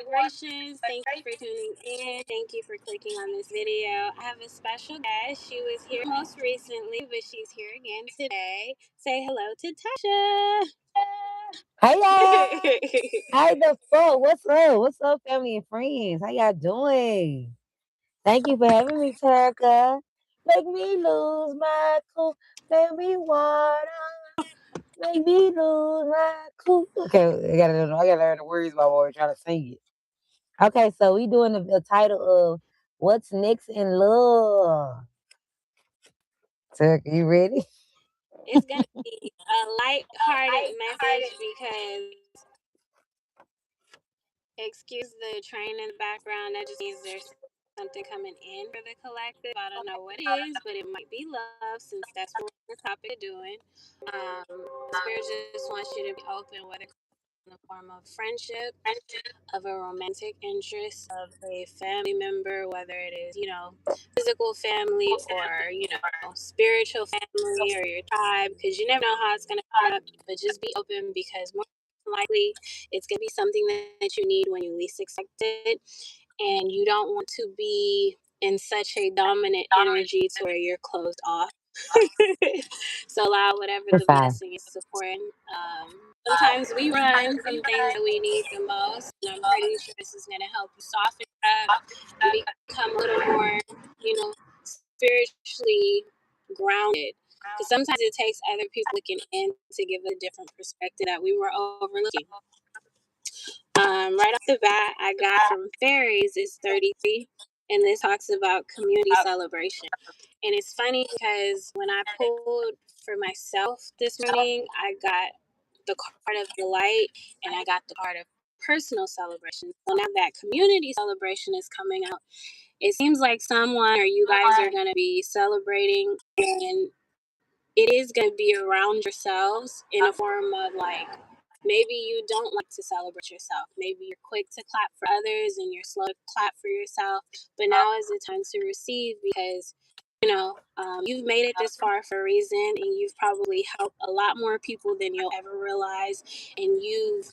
vibrations. Thank you for tuning in. Thank you for clicking on this video. I have a special guest. She was here most recently, but she's here again today. Say hello to Tasha. Hey y'all. Hi the fuck. What's up? What's up, family and friends? How y'all doing? Thank you for having me, Terica. Make me lose my cool. Baby water. Make me lose my cool. Okay, I gotta learn the words my boy trying to sing it. Okay, so we doing the title of What's Next in Love. Terica, you ready? It's going to be a light-hearted message because, excuse the train in the background, that just means there's something coming in for the collective. I don't know what it is, but it might be love since that's what we're topic of doing. Spirit just wants you to be open, whether in the form of friendship, of a romantic interest, of a family member, whether it is, physical family or, spiritual family or your tribe, because you never know how it's going to come up. But just be open because more likely it's going to be something that you need when you least expect it. And you don't want to be in such a dominant energy to where you're closed off. So allow whatever You're the fine. blessing is supporting. Sometimes we run from things that we need the most, and I'm pretty sure this is going to help you soften up and become a little more, spiritually grounded. Because sometimes it takes other people looking in to give a different perspective that we were overlooking. Right off the bat, I got from Fairies is 33, and this talks about community celebration. And it's funny because when I pulled for myself this morning, I got the card of delight and I got the card of personal celebration. So now that community celebration is coming out, it seems like someone or you guys are going to be celebrating, and it is going to be around yourselves in a form of like, maybe you don't like to celebrate yourself. Maybe you're quick to clap for others and you're slow to clap for yourself. But now is the time to receive because, you've made it this far for a reason, and you've probably helped a lot more people than you'll ever realize. And you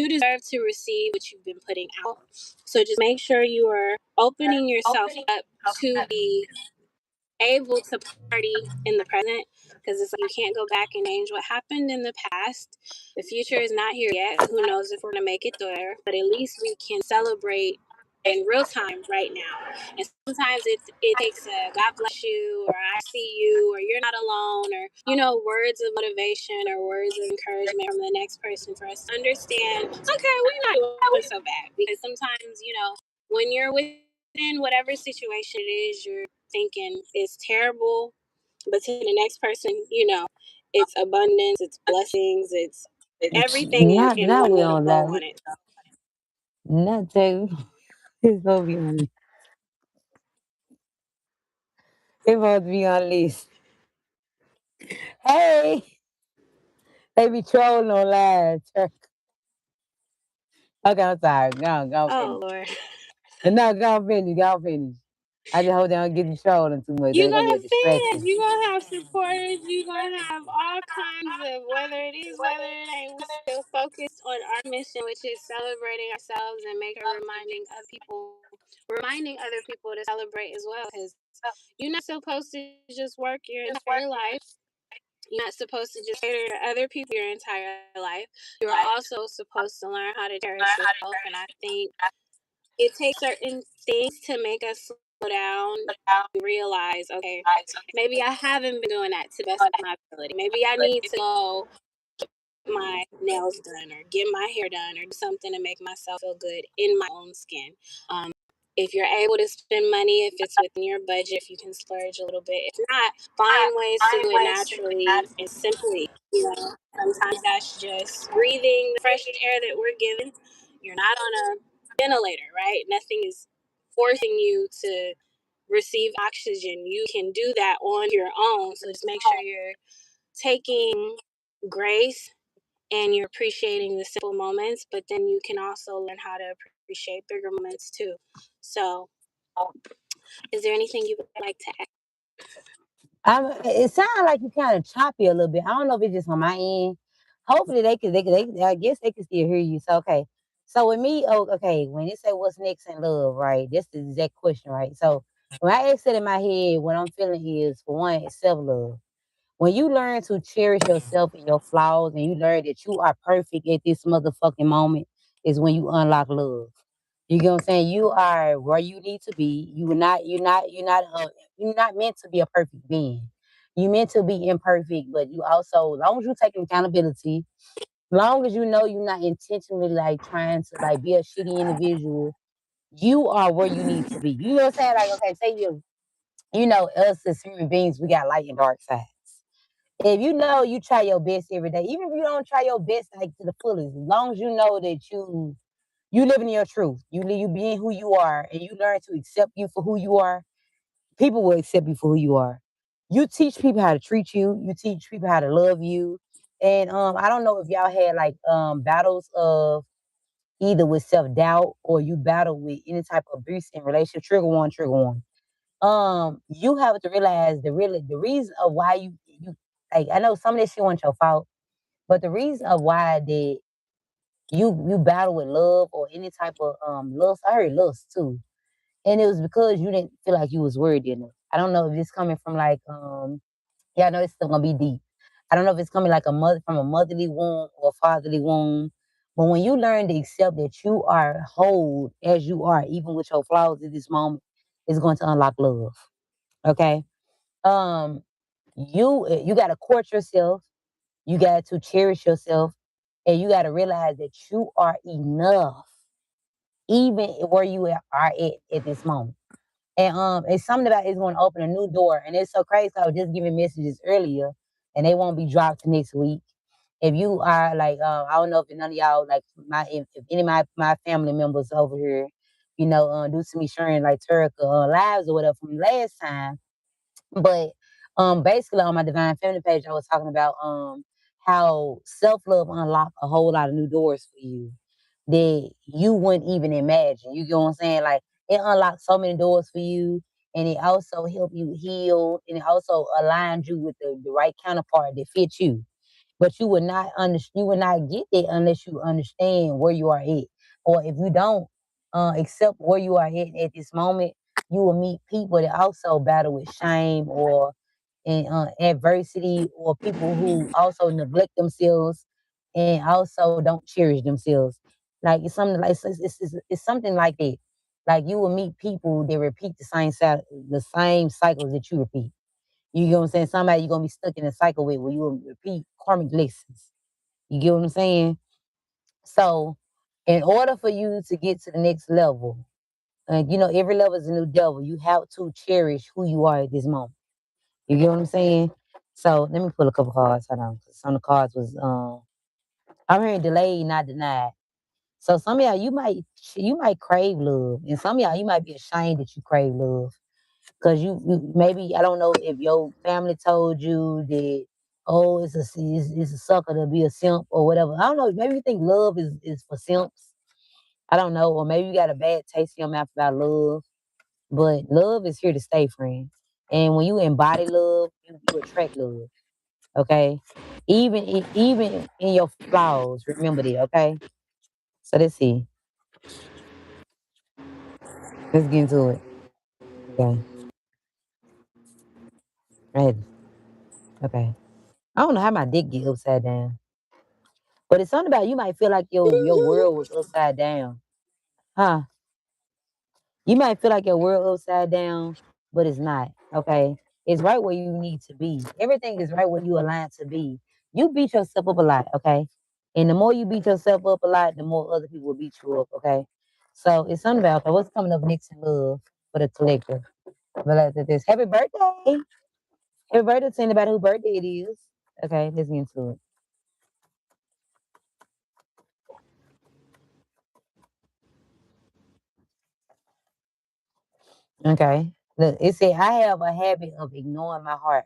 deserve to receive what you've been putting out. So just make sure you are opening yourself up to be able to party in the present, because it's like you can't go back and change what happened in the past. The future is not here yet. Who knows if we're gonna make it there? But at least we can celebrate in real time right now. And sometimes it takes a God bless you or I see you or you're not alone or words of motivation or words of encouragement from the next person for us to understand, okay, we're not doing so bad. Because sometimes, when you're within whatever situation it is you're thinking is terrible, but to the next person, it's abundance, it's blessings, it's everything in Not one we little on bow that. on it. Not too. It's gonna be on. It's supposed to be on list. Hey, they be trolling on live. Okay, I'm sorry. Go Oh finish. Lord. No, go finish. Go finish. I just hope they don't get you trolling too much. You're They're gonna gonna be a have fans, distraction. you're gonna have supporters, you're gonna have all kinds of whether it is, whether it ain't, we're still focused on our mission, which is celebrating ourselves and make sure reminding other people to celebrate as well. Because you're not supposed to just work your entire life. You're not supposed to just cater to other people your entire life. You're also supposed to learn how to cherish yourself. And I think it takes certain things to make us slow down and realize, okay, maybe I haven't been doing that to the best of my ability. Maybe I need to go get my nails done or get my hair done or do something to make myself feel good in my own skin. If you're able to spend money, if it's within your budget, if you can splurge a little bit. If not, find ways to do it naturally and simply. Sometimes that's just breathing the fresh air that we're given. You're not on a ventilator, right? Nothing is forcing you to receive oxygen. You can do that on your own. So just make sure you're taking grace and you're appreciating the simple moments, but then you can also learn how to appreciate bigger moments too. So, is there anything you would like to add? It sounds like you kind of choppy a little bit. I don't know if it's just on my end. Hopefully they could. I guess they can still hear you. So okay. So with me, oh, okay, when you say what's next in love, right? This is the exact question, right? So when I ask it in my head, what I'm feeling is for one, self love. When you learn to cherish yourself and your flaws, and you learn that you are perfect at this motherfucking moment, is when you unlock love. You get what I'm saying? You are where you need to be. You're not meant to be a perfect being. You meant to be imperfect, but you also, as long as you take accountability, long as you know you're not intentionally like trying to like be a shitty individual, you are where you need to be. You know what I'm saying? Like, okay, say you know, us as human beings, we got light and dark sides. If you know you try your best every day, even if you don't try your best like to the fullest, as long as you know that you living in your truth, you being who you are, and you learn to accept you for who you are, people will accept you for who you are. You teach people how to treat you. You teach people how to love you. And I don't know if y'all had like battles of either with self doubt or you battle with any type of abuse in relationship. Trigger one, trigger one. You have to realize the reason of why you like I know some of this shit wasn't your fault, but the reason of why that you battle with love or any type of lust, I heard lust too. And it was because you didn't feel like you was worthy enough. I don't know if this coming from like yeah, I know it's still gonna be deep. I don't know if it's coming like a mother from a motherly womb or a fatherly womb. But when you learn to accept that you are whole as you are, even with your flaws at this moment, it's going to unlock love. Okay. Um, you gotta court yourself, you got to cherish yourself, and you gotta realize that you are enough, even where you are at this moment. And it's something about it's going to open a new door. And it's so crazy. I was just giving messages earlier, and they won't be dropped next week. If you are like, I don't know if none of y'all like if any of my family members over here, you know, due to me sharing like Turk lives or whatever from last time, but basically on my Divine Feminine page, I was talking about how self love unlocked a whole lot of new doors for you that you wouldn't even imagine. You get what I'm saying? Like it unlocked so many doors for you, and it also helped you heal, and it also aligned you with the right counterpart that fits you. But you would not get there unless you understand where you are at. Or if you don't accept where you are at this moment, you will meet people that also battle with shame or in adversity, or people who also neglect themselves and also don't cherish themselves. Like it's something like it's something like that. Like you will meet people that repeat the same cycles that you repeat. You get what I'm saying? Somebody you're gonna be stuck in a cycle with where you will repeat karmic lessons. You get what I'm saying? So, in order for you to get to the next level, and you know every level is a new devil. You have to cherish who you are at this moment. You get what I'm saying? So let me pull a couple cards. Hold on, 'cause some of the cards was I'm hearing delayed, not denied. So some of y'all you might crave love, and some of y'all you might be ashamed that you crave love. Cause you maybe I don't know if your family told you that oh it's a sucker to be a simp or whatever. I don't know. Maybe you think love is for simps. I don't know, or maybe you got a bad taste in your mouth about love. But love is here to stay, friend. And when you embody love, you attract love. Okay, even in your flaws, remember that. Okay, so let's see. Let's get into it. Okay, right. Okay. I don't know how my dick get upside down. But it's something about you might feel like your world was upside down. Huh? You might feel like your world upside down, but it's not. Okay. It's right where you need to be. Everything is right where you align to be. You beat yourself up a lot, okay? And the more you beat yourself up a lot, the more other people will beat you up, okay? So it's something about okay, what's coming up next in love for the collective. But like this, happy birthday. Happy birthday to anybody whose birthday it is. Okay, let's get into it. Okay. Look, it said, I have a habit of ignoring my heart,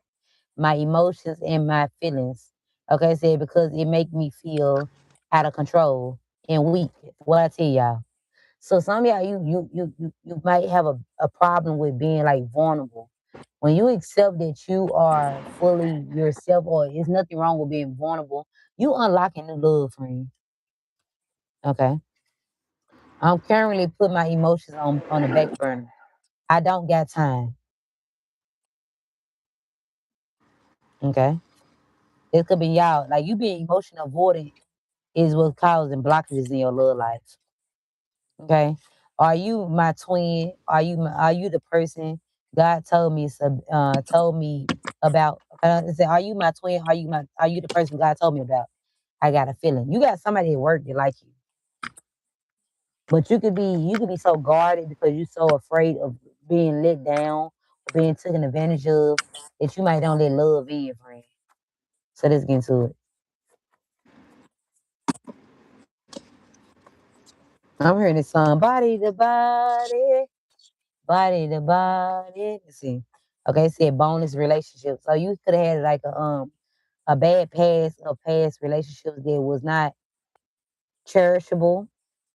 my emotions, and my feelings. Okay, it said, because it make me feel out of control and weak. What I tell y'all. So some of y'all, you might have a problem with being like vulnerable. When you accept that you are fully yourself or there's nothing wrong with being vulnerable, you unlocking new love, friend. Okay. I'm currently putting my emotions on the back burner. I don't got time. Okay. It could be y'all. Like you being emotional avoidant is what's causing blockages in your love life. Okay. Are you my twin? Are you the person God told me about? Say, are you my twin? Are you the person God told me about? I got a feeling. You got somebody at work that like you. But you could be so guarded because you're so afraid of being let down or being taken advantage of that you might don't let love in, friend. So let's get into it. I'm hearing this song, body to body, body to body. Let's see. Okay, it said bonus relationship. So you could have had like a bad past of past relationships that was not cherishable,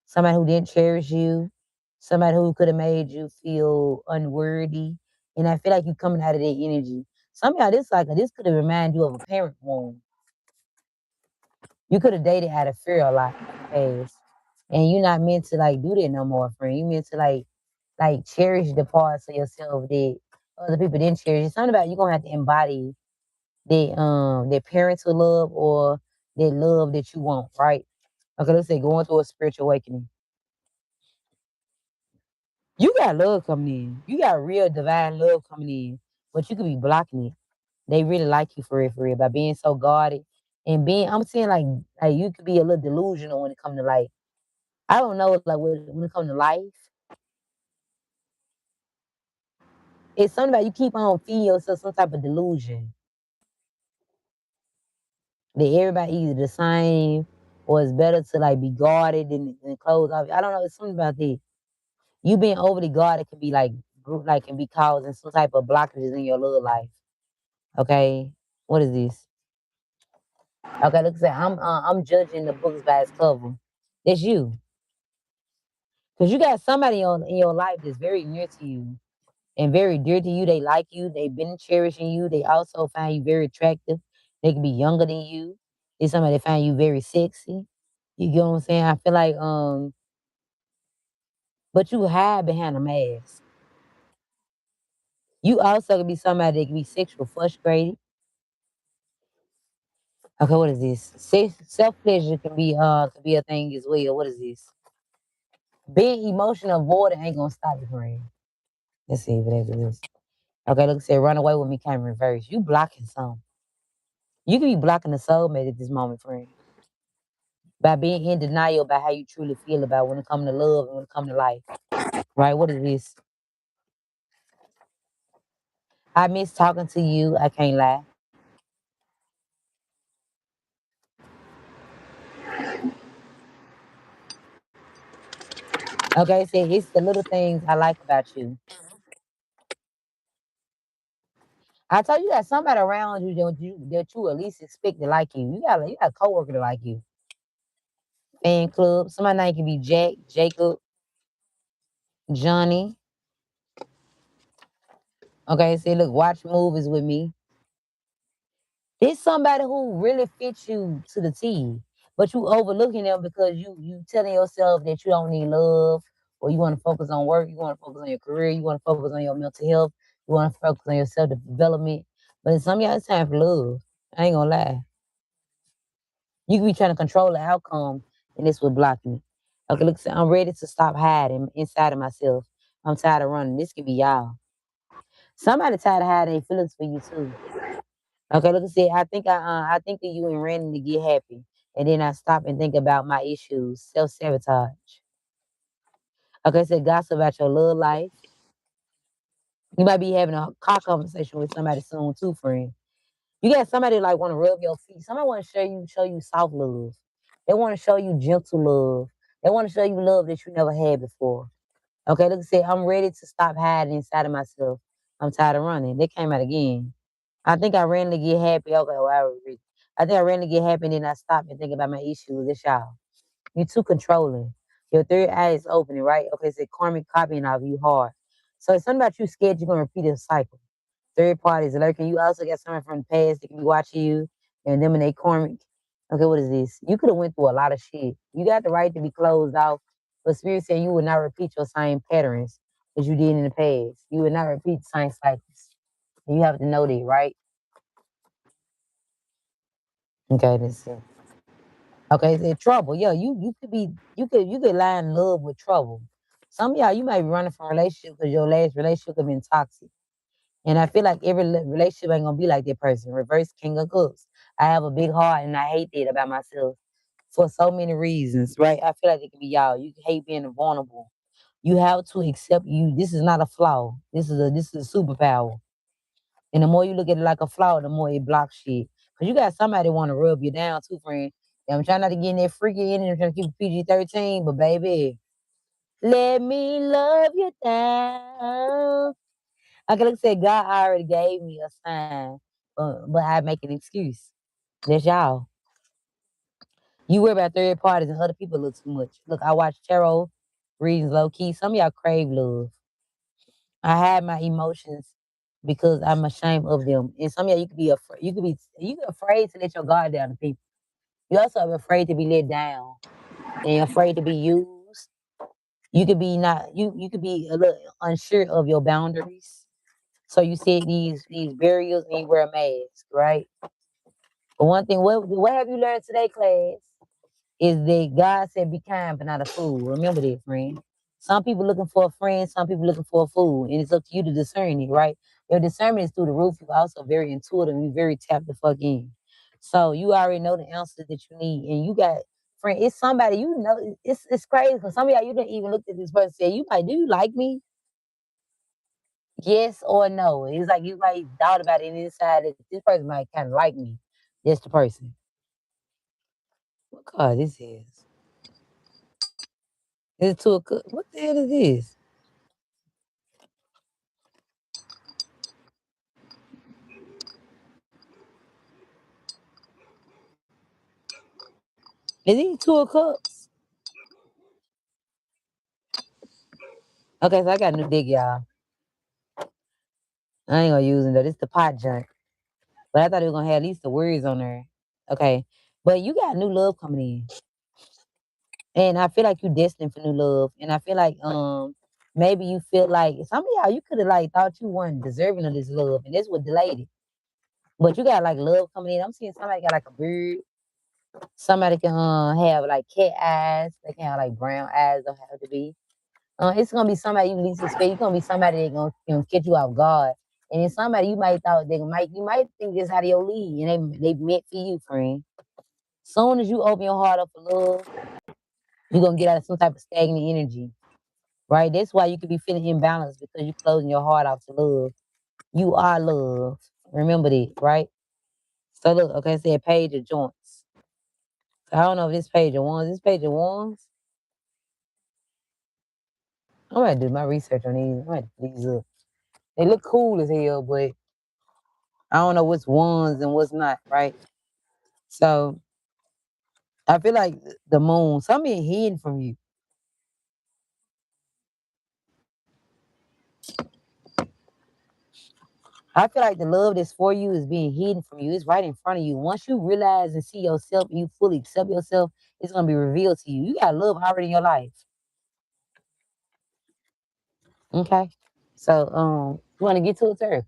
somebody who didn't cherish you, somebody who could have made you feel unworthy. And I feel like you coming out of that energy. Somehow this could have reminded you of a parent wound. You could have dated out of fear a lot in the past. And you're not meant to like do that no more, friend. You meant to like cherish the parts of yourself that other people didn't cherish. It's something about you gonna have to embody that parental love or that love that you want, right? Okay, let's say going through a spiritual awakening. You got love coming in. You got real divine love coming in, but you could be blocking it. They really like you for real, by being so guarded and being. I'm saying like you could be a little delusional when it comes to like I don't know like when it comes to life. It's something about you keep on feeding yourself some type of delusion that everybody either the same or it's better to like be guarded and closed off. I don't know. It's something about that. You being overly guarded can be like can be causing some type of blockages in your little life. Okay, what is this? Okay, look, say I'm judging the books by its cover. That's you, cause you got somebody on in your life that's very near to you and very dear to you. They like you. They've been cherishing you. They also find you very attractive. They can be younger than you. It's somebody that find you very sexy. You get what I'm saying? I feel like but you hide behind a mask. You also can be somebody that can be sexual frustrated. Okay, what is this? Self pleasure can be a thing as well. What is this? Being emotional avoidant ain't gonna stop you, friend. Let's see if it is this. Okay, look, say run away with me came reverse. You blocking some. You can be blocking the soulmate at this moment, friend. By being in denial about how you truly feel about when it comes to love and when it comes to life. Right? What is this? I miss talking to you. I can't lie. Okay, say it's the little things I like about you. I told you that somebody around you that you at least expect to like you. You got a coworker to like you. Fan club. Somebody name can be Jack, Jacob, Johnny. Okay, say look, watch movies with me. It's somebody who really fits you to the T, but you overlooking them because you telling yourself that you don't need love or you want to focus on work, you want to focus on your career, you want to focus on your mental health, you want to focus on your self development. But in some y'all, it's time for love. I ain't gonna lie. You can be trying to control the outcome, and this will block me. Okay, look, I'm ready to stop hiding inside of myself. I'm tired of running. This could be y'all. Somebody tired of hiding their feelings for you too. Okay, look, see, I think of you and randomly get happy, and then I stop and think about my issues, self sabotage. Okay, so gossip about your love life. You might be having a car conversation with somebody soon too, friend. You got somebody like want to rub your feet. Somebody want to show you soft love. They want to show you gentle love. They want to show you love that you never had before. Okay, look, say I'm ready to stop hiding inside of myself. I'm tired of running. They came out again. I think I randomly get happy. Okay, well, I think I randomly get happy and then I stop and think about my issues. It's y'all. You're too controlling. Your third eye is opening, right? Okay, it's a karmic copying of you hard. So it's something about you scared you're gonna repeat a cycle. Third parties lurking. You also got someone from the past that can be watching you and them and they karmic. Okay, what is this? You could have went through a lot of shit. You got the right to be closed off But Spirit said you will not repeat your same patterns as you did in the past. You will not repeat the same cycles. And you have to know that, right? Okay, let's see. Okay, it said trouble. Yeah, you could be you could lie in love with trouble. Some of y'all you might be running from a relationship because your last relationship have been toxic. And I feel like every relationship ain't gonna be like that person. Reverse King of Cups. I have a big heart and I hate that about myself for so many reasons, right? I feel like it could be y'all. You hate being vulnerable. You have to accept you. This is not a flaw. This is a superpower. And the more you look at it like a flaw, the more it blocks shit. Cause you got somebody want to rub you down too, friend. And I'm trying not to get in that freaky in and I'm trying to keep it PG-13, but baby, let me love you down. Okay, like I said, God already gave me a sign, but I make an excuse. That's y'all. You worry about third parties and other people look too much. Look, I watch tarot readings low key. Some of y'all crave love. I hide my emotions because I'm ashamed of them. And some of y'all, you could be afraid. You could afraid to let your guard down to people. You also are afraid to be let down and you're afraid to be used. You could be not. You could be a little unsure of your boundaries. So you set these barriers and you wear a mask, right? But one thing, what have you learned today, class? Is that God said, "Be kind, but not a fool." Remember that, friend. Some people looking for a friend, some people looking for a fool, and it's up to you to discern it, right? Your discernment is through the roof. You're also very intuitive. You very tapped the fuck in. So you already know the answers that you need, and you got friend. It's somebody you know. It's crazy because some of y'all you didn't even look at this person and say, "You might do you like me?" Yes or no. It's like you might doubt about it inside that this person might kind of like me. That's the person. What card this is? Is it two of cups? What the hell is this? Is it two of cups? Okay, so I got a new dick, y'all. I ain't gonna use it though. This the pot junk. But I thought it was gonna have at least the words on there. Okay. But you got new love coming in. And I feel like you destined for new love. And I feel like maybe you feel like some of y'all you could have like thought you weren't deserving of this love and this would delayed it. But you got like love coming in. I'm seeing somebody got like a bird. Somebody can have like cat eyes. They can have like brown eyes. Don't have to be. It's gonna be somebody you least expect. It's gonna be somebody that gonna catch you off guard. And then somebody you might thought they might you might think this out of your league, and they meant for you, friend. Soon as you open your heart up for love, you're gonna get out of some type of stagnant energy, right? That's why you could be feeling imbalanced because you're closing your heart off to love. You are love. Remember that, right? So look, okay, it said page of joints. So I don't know if this page of wands. This page of wands. I'm gonna do my research on these. I'm gonna put these up. They look cool as hell, but I don't know what's ones and what's not, right? So I feel like the moon, something hidden from you. I feel like the love that's for you is being hidden from you. It's right in front of you. Once you realize and see yourself, you fully accept yourself, it's gonna be revealed to you. You got love already in your life. Okay. So you wanna get to it, sir?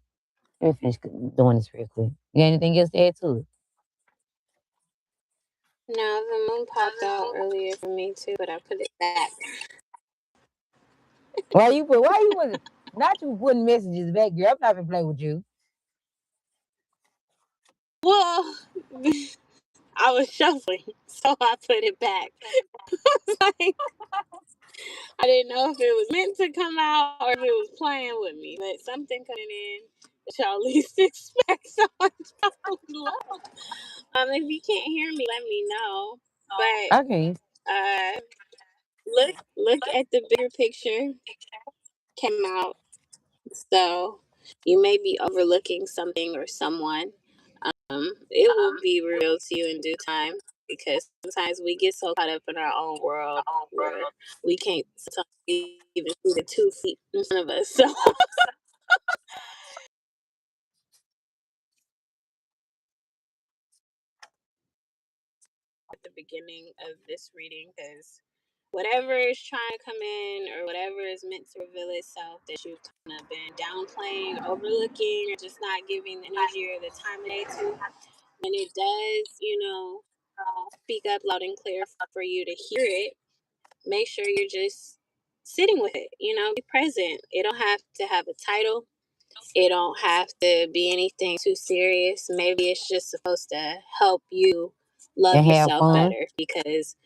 Let me finish doing this real quick. You got anything else to add to it? No, the moon popped out earlier for me too, but I put it back. Why you was not you putting messages back, girl? I'm not gonna play with you. Well, I was shuffling, so I put it back. It's like I didn't know if it was meant to come out or if it was playing with me, but something coming in that y'all least expect. So I shuffled low. If you can't hear me, let me know. But Okay. uh, look at the bigger picture. Came out, so you may be overlooking something or someone. It will be revealed to you in due time because sometimes we get so caught up in our own world where we can't sometimes even see the 2 feet in front of us. So at the beginning of this reading, because whatever is trying to come in or whatever is meant to reveal itself that you've kind of been downplaying, overlooking, or just not giving the energy or the time of day to, when it does, speak up loud and clear for you to hear it, make sure you're just sitting with it, be present. It don't have to have a title. It don't have to be anything too serious. Maybe it's just supposed to help you love And have yourself fun. better, because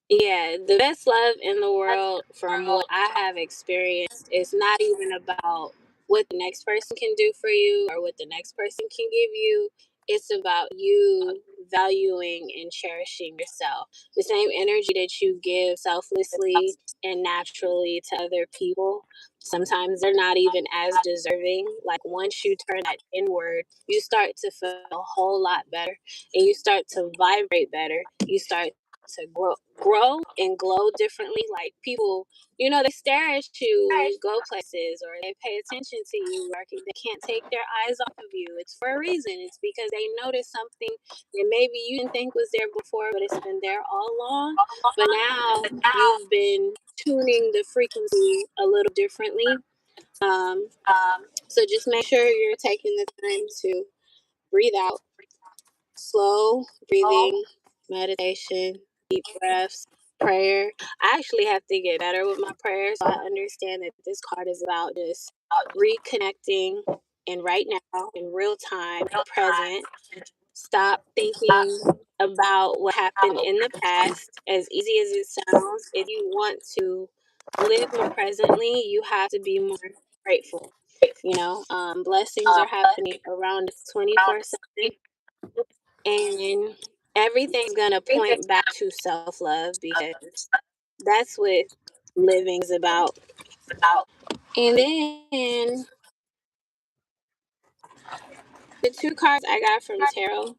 the best love in the world, from what I have experienced, is not even about what the next person can do for you or what the next person can give you. It's about you valuing and cherishing yourself. The same energy that you give selflessly and naturally to other people, sometimes they're not even as deserving. Like, once you turn that inward, you start to feel a whole lot better, and you start to vibrate better. You start to grow and glow differently. Like, people, they stare at you when you go places, or they pay attention to you, or they can't take their eyes off of you. It's for a reason. It's because they noticed something that maybe you didn't think was there before, but it's been there all along. But now you've been tuning the frequency a little differently. So just make sure you're taking the time to breathe out, slow breathing, meditation, deep breaths, prayer. I actually have to get better with my prayers. So I understand that this card is about just reconnecting and right now, in real time, present. Stop thinking about what happened in the past. As easy as it sounds, if you want to live more presently, you have to be more grateful. Blessings are happening around us 24/7, and everything's gonna point back to self-love, because that's what living is about. And then the two cards I got from tarot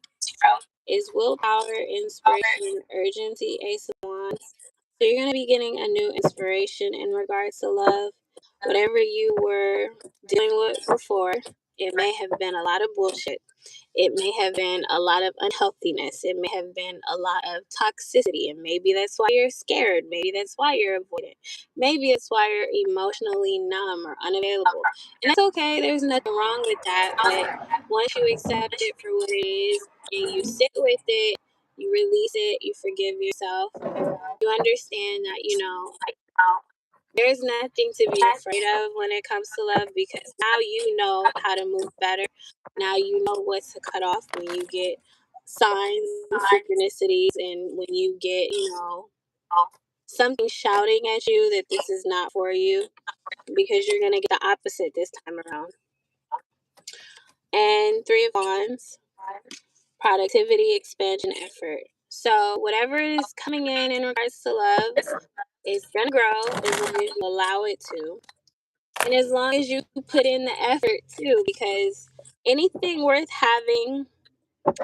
is willpower, inspiration, urgency, ace of wands. So you're gonna be getting a new inspiration in regards to love. Whatever you were dealing with before, it may have been a lot of bullshit. It may have been a lot of unhealthiness. It may have been a lot of toxicity. And maybe that's why you're scared. Maybe that's why you're avoidant. Maybe it's why you're emotionally numb or unavailable. And that's okay. There's nothing wrong with that. But once you accept it for what it is and you sit with it, you release it, you forgive yourself, you understand that, there's nothing to be afraid of when it comes to love, because now you know how to move better. Now you know what to cut off when you get signs and synchronicities, and when you get, something shouting at you that this is not for you, because you're going to get the opposite this time around. And Three of Wands, productivity, expansion, effort. So whatever is coming in regards to love, it's going to grow as long as you allow it to. And as long as you put in the effort too, because anything worth having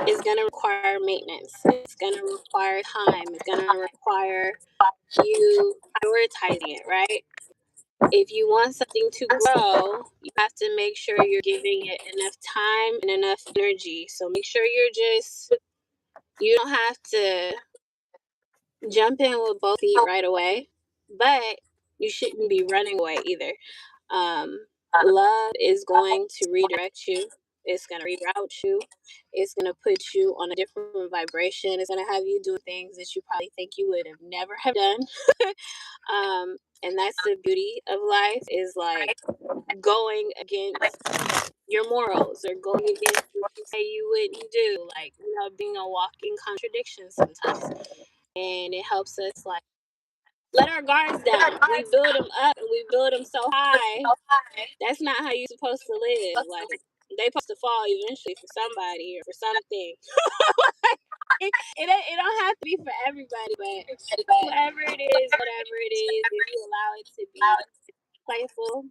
is going to require maintenance. It's going to require time. It's going to require you prioritizing it, right? If you want something to grow, you have to make sure you're giving it enough time and enough energy. So make sure you don't have to jump in with both feet right away, but you shouldn't be running away either. Love is going to redirect you. It's going to reroute you. It's going to put you on a different vibration. It's going to have you doing things that you probably think you would have never have done. And that's the beauty of life, is like going against your morals, or going against what you say you wouldn't do. Like, being a walking contradiction sometimes. And it helps us, like, let our guards down. We build them up and we build them so high. That's not how you're supposed to live. Like, they supposed to fall eventually for somebody or for something. It don't have to be for everybody, but whoever it is, whatever it is, if you allow it to be playful,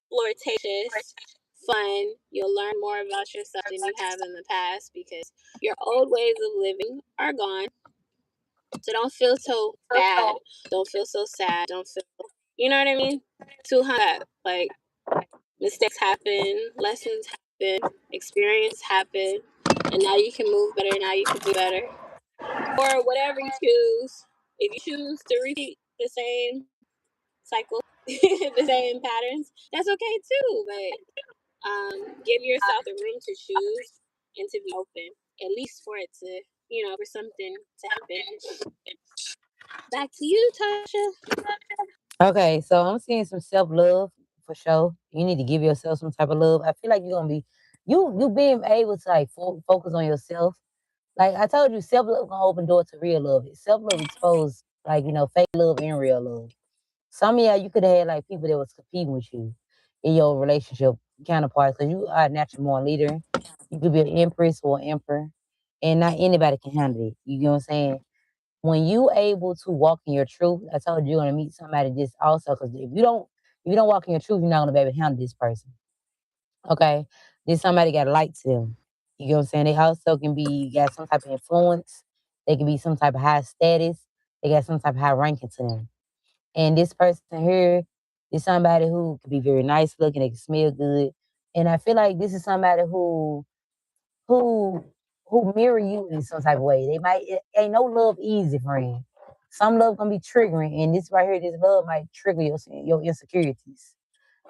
flirtatious, fun, you'll learn more about yourself than you have in the past, because your old ways of living are gone. So don't feel so bad. Don't feel so sad. Don't feel, you know what I mean? Too hung up. Like, mistakes happen, lessons happen, experience happen, and now you can move better. Now you can do better, or whatever you choose. If you choose to repeat the same cycle, the same patterns, that's okay too. But give yourself the room to choose and to be open, at least for it to, for something to happen. Back to you, Tasha. Okay, so I'm seeing some self love for sure. You need to give yourself some type of love. I feel like you're gonna be you being able to like focus on yourself. Like I told you, self love gonna open door to real love. Self love expose like fake love and real love. Some of y'all you could have had like people that was competing with you in your relationship counterparts because you are a natural born leader. You could be an empress or an emperor, and not anybody can handle it. You know what I'm saying? When you able to walk in your truth, I told you you're gonna meet somebody just also because if you don't walk in your truth, you're not gonna be able to handle this person. Okay, this somebody got a light to them. You know what I'm saying? They also can be got some type of influence. They can be some type of high status. They got some type of high ranking to them. And this person here is somebody who could be very nice looking. They can smell good. And I feel like this is somebody who who mirror you in some type of way. They might ain't no love easy, friend. Some love gonna be triggering, and this right here, this love might trigger your insecurities.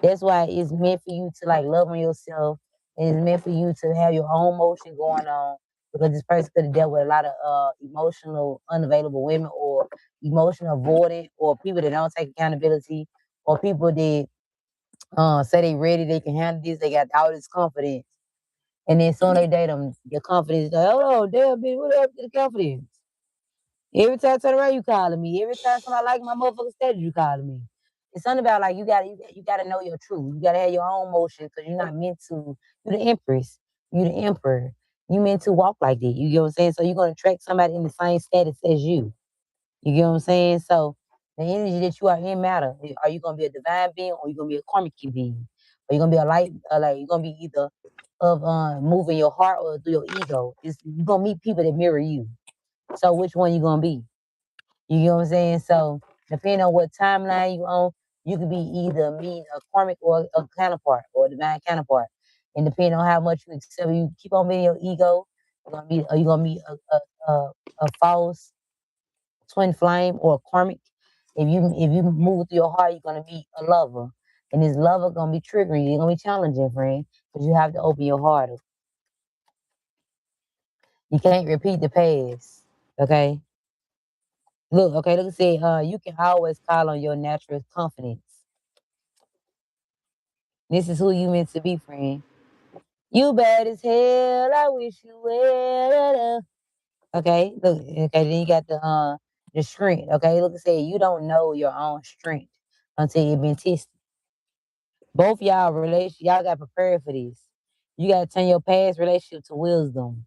That's why it's meant for you to like love on yourself, and it's meant for you to have your own motion going on. Because this person could have dealt with a lot of emotional unavailable women, or emotional avoidant, or people that don't take accountability, or people that say they ready, they can handle this, they got all this confidence. And then soon they date them, the confidence like, oh damn bitch, what up to the confidence? Every time I turn around, you calling me. Every time somebody like my motherfucking status, you calling me. It's something about like you gotta know your truth. You gotta have your own motion because you're not meant to. You the empress. You the emperor. You meant to walk like that. You get what I'm saying? So you're gonna attract somebody in the same status as you. You get what I'm saying? So the energy that you are in matter. Are you gonna be a divine being or you gonna be a karmic being? Are you gonna be a light? Like you're gonna be either of moving your heart or through your ego. You're gonna meet people that mirror you. So which one you gonna be? You get what I'm saying? So depending on what timeline you on, you could be either me, a karmic or a counterpart or a divine counterpart. And depending on how much you accept, you keep on being your ego, you're gonna be a false twin flame or a karmic. If you move through your heart, you're gonna be a lover. And this lover gonna be triggering you, it's gonna be challenging, friend, because you have to open your heart up. You can't repeat the past. Okay? Look, okay, look and say, you can always call on your natural confidence. This is who you meant to be, friend. You bad as hell. I wish you well. Okay, look, okay, then you got the strength. Okay, look and say you don't know your own strength until you've been tested. Both y'all got prepared for this. You gotta turn your past relationship to wisdom.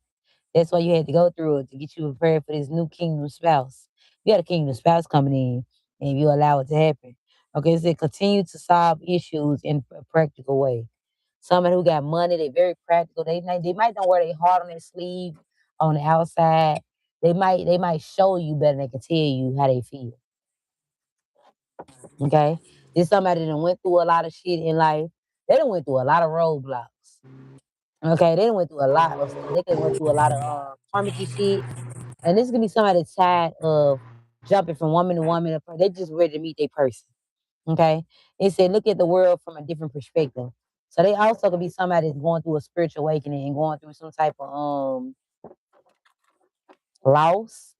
That's why you had to go through it to get you prepared for this new kingdom spouse. You got a kingdom spouse coming in, and you allow it to happen. Okay, so continue to solve issues in a practical way. Somebody who got money, they very practical. They might not wear their heart on their sleeve on the outside. They might show you better than they can tell you how they feel. Okay, this somebody that went through a lot of shit in life. They done went through a lot of roadblocks. Okay, they done went through a lot of stuff. They could went through a lot of karmic shit. And this is gonna be somebody that's tired of jumping from woman to woman. They just ready to meet their person. Okay. It said look at the world from a different perspective. So they also could be somebody that's going through a spiritual awakening and going through some type of loss.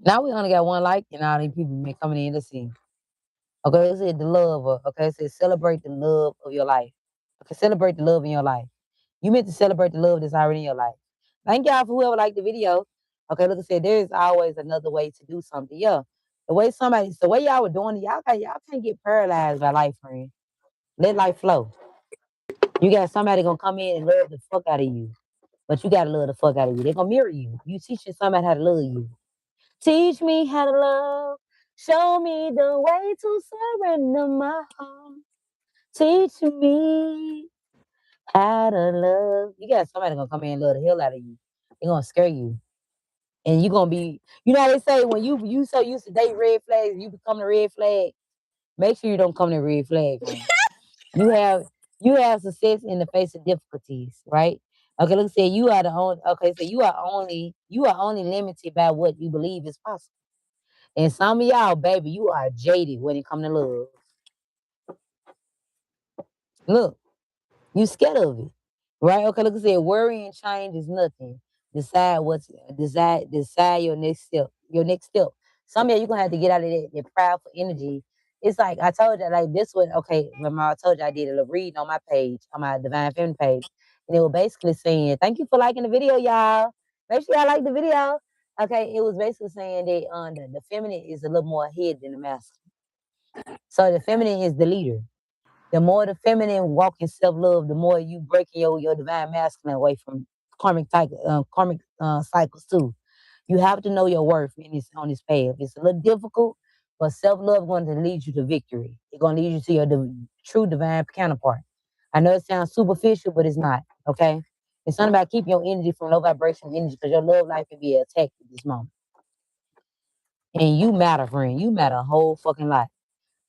Now we only got one like and all these people been coming in to see. Okay, it said the love okay, it said celebrate the love of your life. Okay, celebrate the love in your life. You meant to celebrate the love that's already in your life. Thank y'all for whoever liked the video. Okay, look, I said there is always another way to do something. Yeah. The way y'all were doing it, y'all can't get paralyzed by life, friend. Let life flow. You got somebody gonna come in and love the fuck out of you. But you gotta love the fuck out of you. They're gonna mirror you. You teaching somebody how to love you. Teach me how to love. Show me the way to surrender my heart. Teach me how to love. You got somebody gonna come in and love the hell out of you. They're gonna scare you. And you're gonna be, how they say when you so used to date red flags, you become the red flag. Make sure you don't come the red flag, friend. You have you have success in the face of difficulties, right? Okay, look, say you are the only. Okay, so you are only limited by what you believe is possible. And some of y'all, baby, you are jaded when it comes to love. Look, you scared of it, right? Okay, look, I said, worry and change is nothing. Decide what's decide your next step. Your next step. Some of you gonna have to get out of that prideful energy. It's like I told you, like this one. Okay, remember I told you I did a little reading on my page, on my Divine Feminine page, and it was basically saying, "Thank you for liking the video, y'all. Make sure y'all like the video." Okay, it was basically saying that the feminine is a little more ahead than the masculine. So the feminine is the leader. The more the feminine walk in self love, the more you breaking your divine masculine away from karmic cycles too. You have to know your worth in this on this path. It's a little difficult, but self love going to lead you to victory. It's going to lead you to your true divine counterpart. I know it sounds superficial, but it's not. Okay, it's something about keeping your energy from low vibration energy because your love life can be attacked at this moment. And you matter, friend. You matter a whole fucking lot.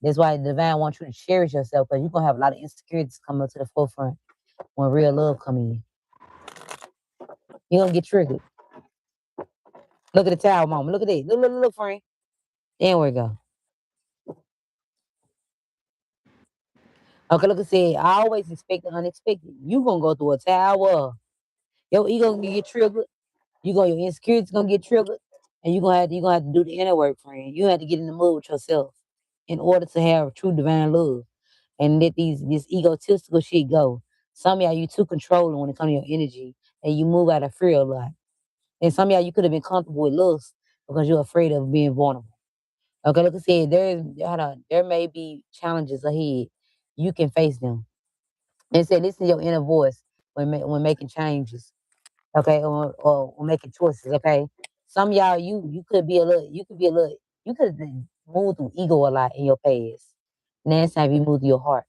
That's why the divine wants you to cherish yourself because you're gonna have a lot of insecurities come up to the forefront when real love come in. You're gonna get triggered. Look at the tower moment. Look at this. Look, friend. There we go. Okay, look at say, I always expect the unexpected. You gonna go through a tower. Your ego gonna get triggered. Your insecurities gonna get triggered. And you're gonna have to do the inner work, friend. You have to get in the mood with yourself in order to have true divine love. And let this egotistical shit go. Some of y'all you too controlling when it comes to your energy and you move out of fear a lot. And some of y'all you could have been comfortable with lust because you're afraid of being vulnerable. Okay, like I said, there may be challenges ahead. You can face them. And say listen to your inner voice when making changes. Okay, or making choices, okay? Some of y'all you could be a little you could have moved through ego a lot in your past. Now it's time you move through your heart.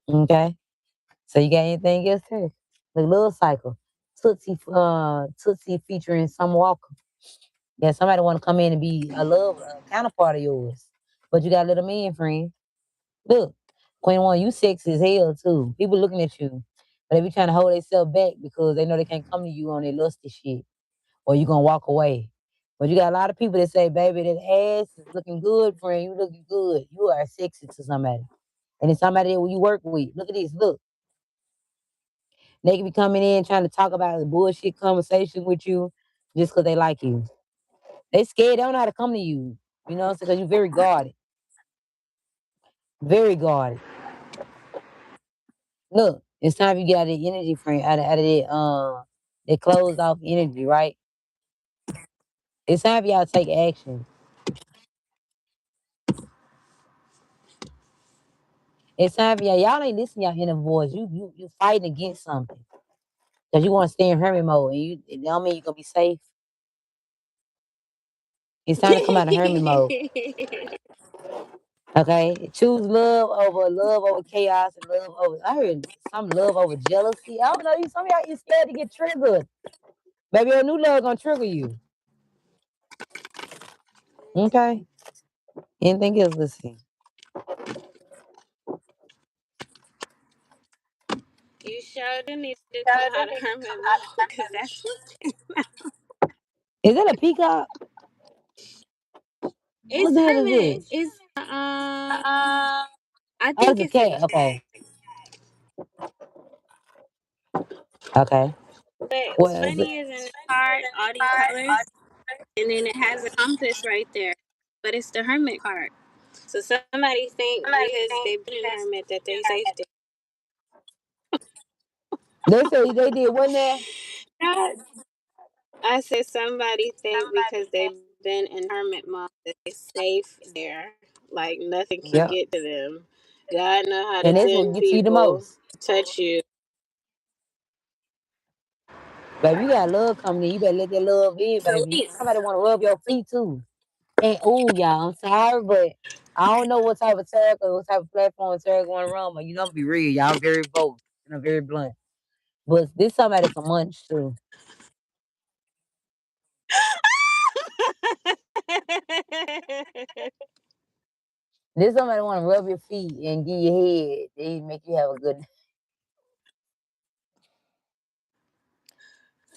Okay? So you got anything else here? The little cycle. Tootsie featuring some Walker. Yeah, somebody want to come in and be a counterpart of yours. But you gotta let them in, friend. Look, Queen One, you sexy as hell too. People looking at you. But they be trying to hold themselves back because they know they can't come to you on their lusty shit. Or you gonna walk away. But you got a lot of people that say, baby, that ass is looking good, friend. You looking good. You are sexy to somebody. And it's somebody that you work with. Look at this. Look. They can be coming in trying to talk about a bullshit conversation with you just because they like you. They scared. They don't know how to come to you. You know, because you're very guarded. Very guarded. Look, it's time you get out of the energy frame, out of that closed off energy, right? It's time for y'all to take action. It's time for y'all ain't listening to y'all inner voice. You fighting against something. Because you want to stay in hermit mode and it don't mean you're gonna be safe. It's time to come out of hermit mode. Okay, choose love over chaos, and love over. I heard some love over jealousy. I don't know. Some of y'all you scared to get triggered. Maybe your new love gonna trigger you. Okay. Anything else? Let's see. You sure do need to come out of hermit mode because that's Is that a peacock? What it's the hell is hermit. this? It's I Oh, think it's a it's a cat. Okay. Okay. but What what's is it? funny is in the card, all these colors, and then it has a compass right there. But it's the hermit card. So somebody think because they've been in the hermit that they safe They say they did one there. there. I said somebody think because they've been in hermit mode that they safe there. Like nothing can Yep. get to them. God know how to And that's what send gets you the people most. touch you. Baby, you got love coming in. You better let that love in, baby. Somebody want to rub your feet too. And ooh, y'all, I'm sorry, but I don't know what type of tag or what type of platform tag going around, but you know, I'm be real. Y'all very bold and I'm very blunt. But this somebody can munch too. This somebody want to rub your feet and give you head. They make you have a good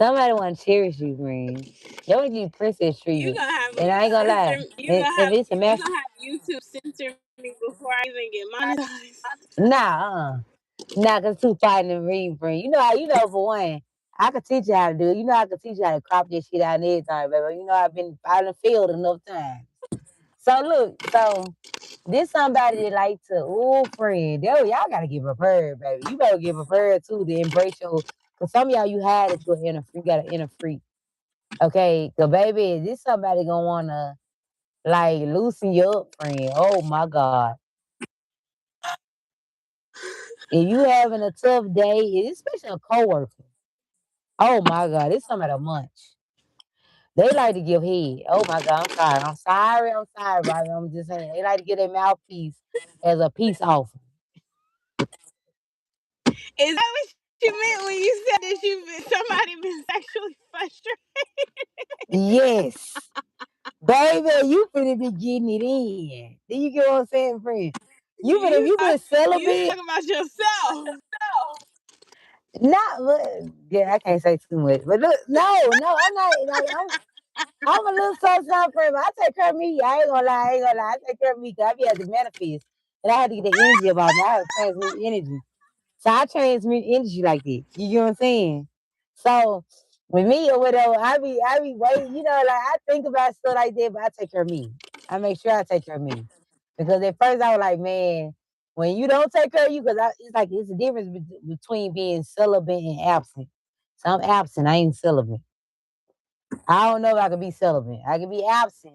Somebody want to cherish you, friend. They want to give you princess You treatment. gonna have And I ain't gonna lie. If it's a you match, gonna have YouTube censor me before I even get monetized. nah, nah, cause too fighting and reading, friend. You know, for one, I could teach you how to do it. You know, I could teach you how to crop this shit out and everything, baby. You know, I done failed enough times. So look, this somebody that like to, friend, y'all gotta get prepared, baby. You better get prepared too to embrace your. Cause some of y'all you had that you're inner, you got an inner freak. Okay, cause baby, this somebody gonna wanna like loosen you up, friend. Oh my God. If you having a tough day, especially a coworker, oh my God, it's somebody munch. They like to give head. Oh my God, I'm sorry. I'm sorry, Bobby. I'm just saying. They like to get their mouthpiece as a peace offering. Is that what you meant when you said that somebody been sexually frustrated? Yes. Baby, you finna be getting it in. Do you get what I'm saying, friend? If you been You celibate, talking about yourself? not yeah, I can't say too much. But look, no, I'm not like I'm a little so friend, but I take care of me. I ain't gonna lie. I take care of me because I be at the manifest. And I had to get the energy about me. I have to transmit energy. So I transmit energy like that. You get what I'm saying? So with me or whatever, I be waiting, like I think about stuff like that, but I take care of me. I make sure I take care of me. Because at first I was like, man, when you don't take care of you, because it's a difference between being celibate and absent. So I'm absent, I ain't celibate. I don't know if I could be celibate. I can be absent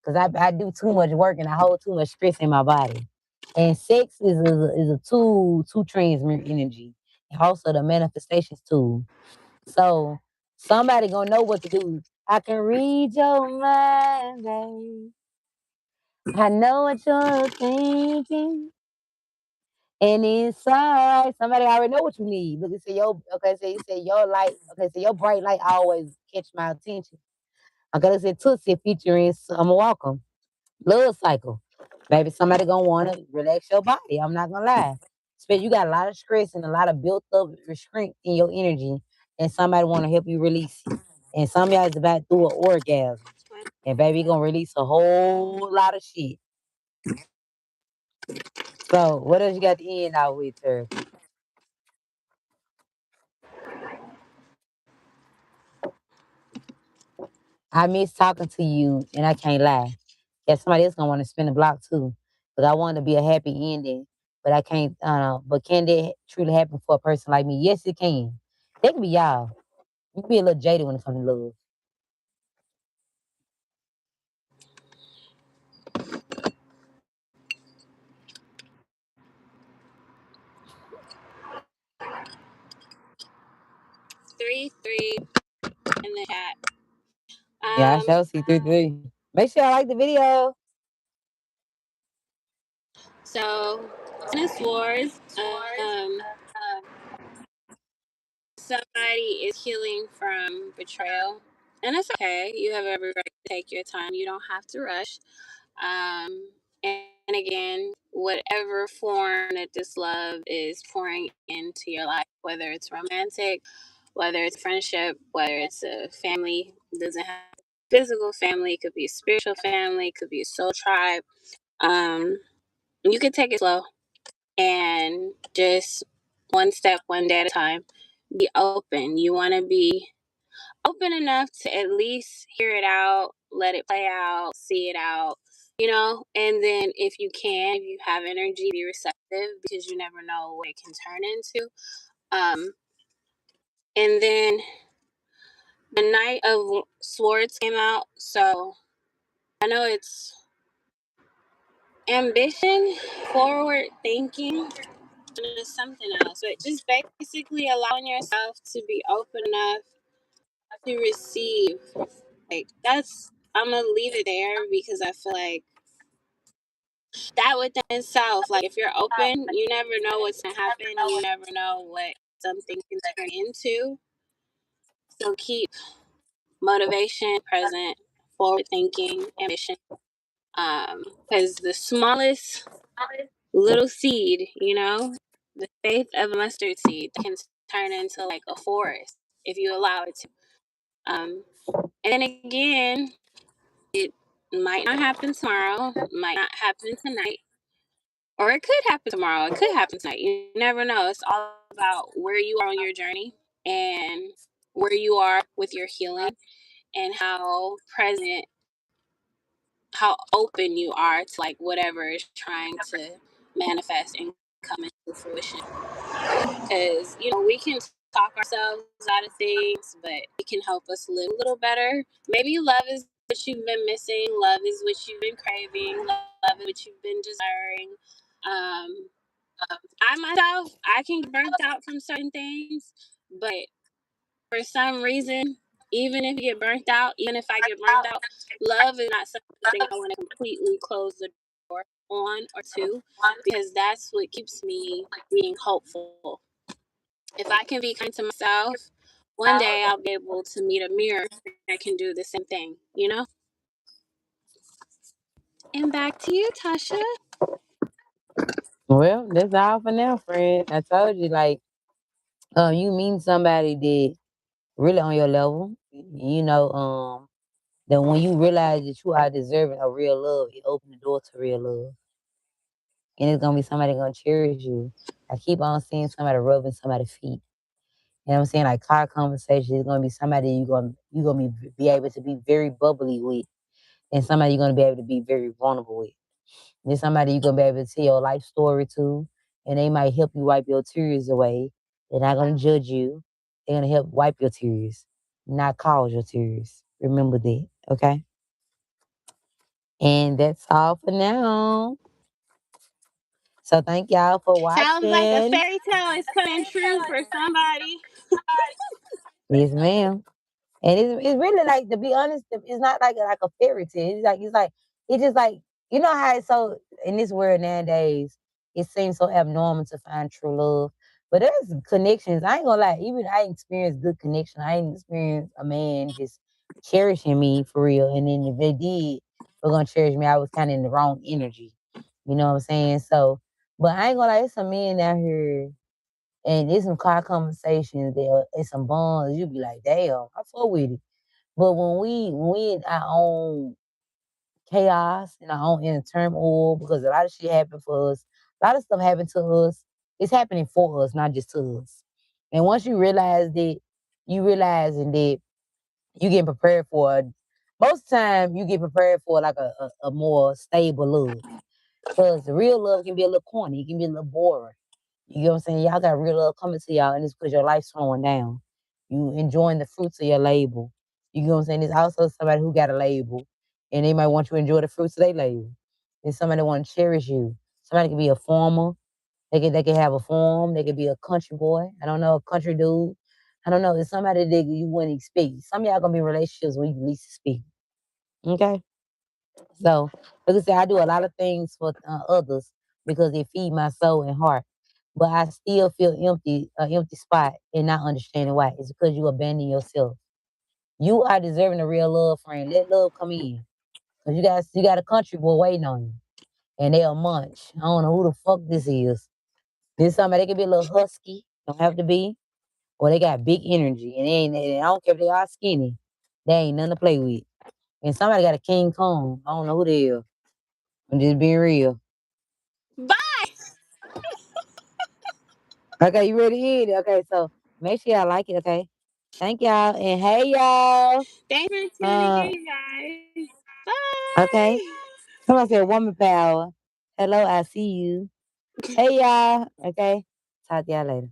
because I do too much work and I hold too much stress in my body. And sex is a tool to transmute energy, and also the manifestations tool. So somebody gonna know what to do. I can read your mind, babe. I know what you're thinking, and it's alright. Somebody already know what you need. Look, it say your okay. So you say your light. Okay, so your bright light always catch my attention. Okay, let's say Tootsie featuring Summer Walker. Love cycle. Baby, somebody gonna wanna relax your body. I'm not gonna lie. You got a lot of stress and a lot of built up restraint in your energy, and somebody wanna help you release it. And some of y'all is about through an orgasm. And baby, gonna release a whole lot of shit. So what else you got to end out with her? I miss talking to you and I can't lie. Yeah, somebody else gonna want to spin the block too. But I want to be a happy ending. But I can't but can that truly happen for a person like me? Yes, it can. They can be y'all. You can be a little jaded when it comes to love. 3-3 in the chat. Yeah, I shall see 3-3. Make sure I like the video. So, Tennis Wars. Somebody is healing from betrayal, and it's okay. You have every right to take your time. You don't have to rush. And again, whatever form that this love is pouring into your life, whether it's romantic, whether it's friendship, whether it's a family, doesn't have physical family, it could be a spiritual family, it could be a soul tribe. You can take it slow and just one step, one day at a time. Be open. You want to be open enough to at least hear it out, let it play out, see it out, and then if you have energy, be receptive because you never know what it can turn into. And then the Knight of Swords came out, so I know it's ambition, forward thinking, and it's something else, but just basically allowing yourself to be open enough to receive. Like I'm gonna leave it there because I feel like that within itself, like if you're open, you never know what's gonna happen. You never know what something can turn into. So keep motivation present, forward thinking, ambition. Because the smallest little seed, the faith of a mustard seed can turn into like a forest if you allow it to. And then again, it might not happen tomorrow, might not happen tonight, or it could happen tomorrow. It could happen tonight. You never know. It's all about where you are on your journey and where you are with your healing and how present, how open you are to like whatever is trying to manifest and come into fruition. Because, we can talk ourselves out of things, but it can help us live a little better. Maybe love is what you've been missing, love is what you've been craving, love is what you've been desiring. Um, I myself, I can get burnt out from certain things, but for some reason, even if you get burnt out, even if I get burnt out, love is not something I want to completely close the door on or to, because that's what keeps me being hopeful. If I can be kind to myself, one day I'll be able to meet a mirror that can do the same thing, you know? And back to you, Tasha. Well, that's all for now, friend. I told you, like, you meet somebody that really on your level. That when you realize that you are deserving of real love, it opens the door to real love. And it's gonna be somebody gonna cherish you. I keep on seeing somebody rubbing somebody's feet. You know what I'm saying? Like car conversation is gonna be somebody you gonna be able to be very bubbly with, and somebody you're gonna be able to be very vulnerable with. There's somebody you're gonna be able to tell your life story to, and they might help you wipe your tears away. They're not gonna judge you. They're gonna help wipe your tears, not cause your tears. Remember that, okay? And that's all for now. So thank y'all for Sounds like a watching. fairy tale is coming true for somebody. Yes, ma'am. And it's really like, to be honest, it's not like a fairy tale. It's just like, you know how it's so in this world nowadays, it seems so abnormal to find true love. But there's connections. I ain't gonna lie, even I experienced good connection. I ain't experienced a man just cherishing me for real. And then if they did, we're gonna cherish me, I was kinda in the wrong energy. You know what I'm saying? So, but I ain't gonna lie, there's some men out here and there's some car conversations there, it's some bonds, you be like, damn, I fuck with it. But when we in our own chaos and our own inner turmoil, because a lot of shit happened for us, a lot of stuff happened to us. It's happening for us, not just to us. And once you realize that, you realizing that you get prepared for. Most time you get prepared for like a more stable love. Cause the real love can be a little corny, it can be a little boring. You know what I'm saying? Y'all got real love coming to y'all, and it's because your life's slowing down. You enjoying the fruits of your label. You know what I'm saying? There's also somebody who got a label, and they might want you to enjoy the fruits of their label. There's somebody that want to cherish you. Somebody can be a farmer. They can have a farm. They could be a country boy. I don't know, a country dude. I don't know. It's somebody that you wouldn't expect. Some of y'all gonna be in relationships when you least expect. Okay. So, like I said, I do a lot of things for others because they feed my soul and heart. But I still feel empty, an empty spot, and not understanding why. It's because you abandon yourself. You are deserving of real love, friend. Let love come in, cause you got a country boy waiting on you, and they'll munch. I don't know who the fuck this is. This somebody, they can be a little husky, don't have to be, or they got big energy, and I don't care if they are skinny. They ain't nothing to play with. And somebody got a King Kong. I don't know who they is. I'm just being real. Bye. Okay, you ready to eat it? Okay, so make sure y'all like it, okay? Thank y'all. And hey y'all. Thanks for tuning Uh in, guys. okay. Bye. Someone said woman power. Hello, I see you. Hey y'all. Okay. Talk to y'all later.